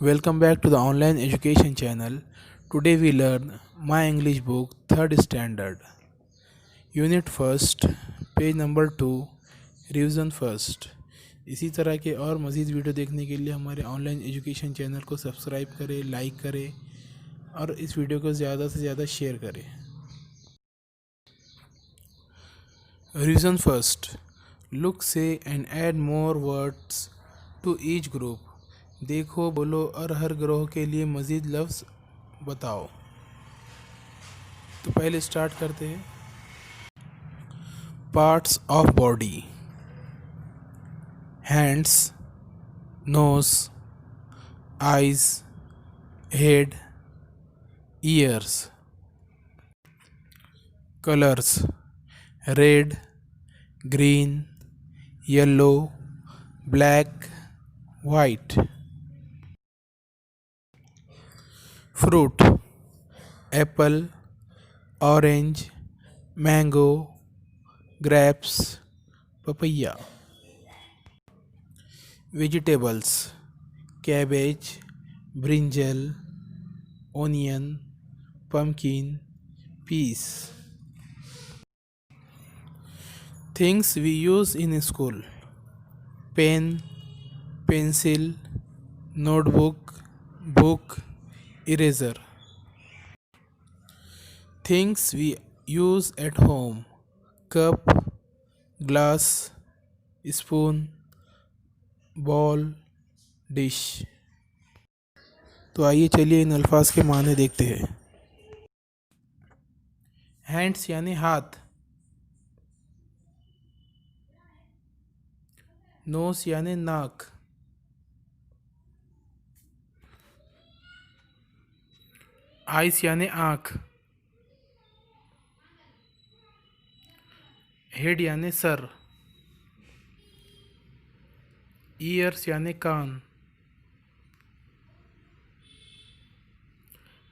Welcome back to the online education channel. Today we learn My English book 3rd standard. Unit 1st, page number 2, revision first. इसी तरह के और मज़ीद video देखने के लिए हमारे ऑनलाइन एजुकेशन चैनल को सब्सक्राइब करें, लाइक करें और इस वीडियो को ज़्यादा से ज़्यादा शेयर करें। Revision first, look say and add more words to each group. देखो, बोलो और हर ग्रोह के लिए मज़ीद लफ्ज़ बताओ। तो पहले स्टार्ट करते हैं। Parts of body: hands, nose, eyes, head, ears. Colours: red, green, yellow, black, white. Fruit: apple, orange, mango, grapes, papaya. Vegetables: cabbage, brinjal, onion, pumpkin, peas. Things we use in school: pen, pencil, notebook, book, eraser. Things we use at home: cup, glass, spoon, ball, dish. तो आइए चलिए इन अल्फाज के माने देखते हैं। Hands यानी हाथ, नोज यानी नाक, आइस यानी आँख, हेड यानी सर, ईयर्स यानी कान,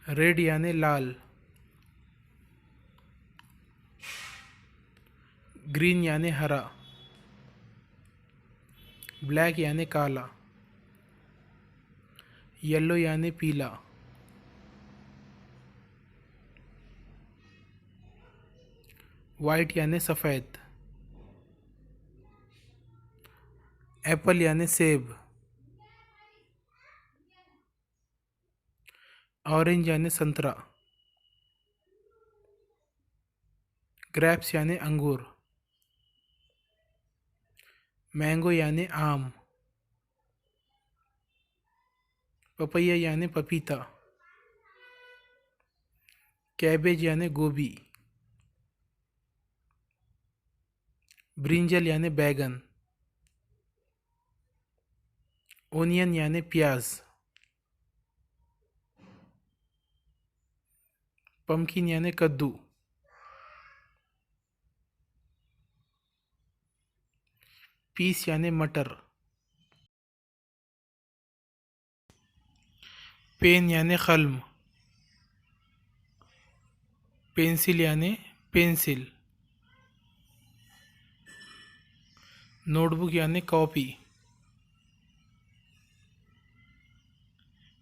रेड यानी लाल, ग्रीन यानी हरा, ब्लैक यानी काला, येलो यानी पीला, वाइट यानी सफ़ेद, एप्पल यानी सेब, ऑरेंज यानी संतरा, ग्रेप्स यानी अंगूर, मैंगो यानी आम, पपैया यानी पपीता, कैबेज यानी गोभी, ब्रिंजल यानी बैगन, ओनियन यानी प्याज, पम्पकिन यानी कद्दू, पीस यानी मटर, पेन यानी कलम, पेंसिल यानी पेंसिल, नोटबुक यानी कॉपी,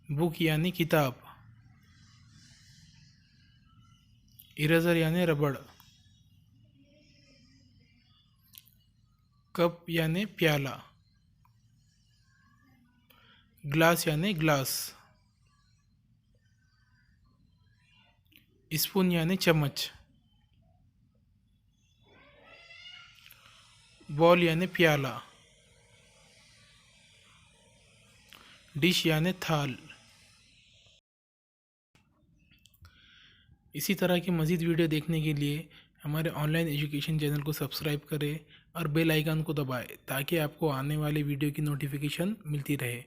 बुक यानी किताब, इरेजर यानी रबड़, कप यानी प्याला, ग्लास यानी ग्लास, स्पून यानी चम्मच, बॉल यानी प्याला, डिश यानी थाल। इसी तरह की मज़ीद वीडियो देखने के लिए हमारे ऑनलाइन एजुकेशन चैनल को सब्सक्राइब करें और बेल आइकन को दबाएं ताकि आपको आने वाले वीडियो की नोटिफिकेशन मिलती रहे।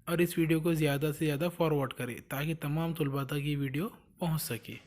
और इस वीडियो को ज़्यादा से ज़्यादा फॉरवर्ड करें ताकि तमाम तलबा तक ये वीडियो पहुंच सके।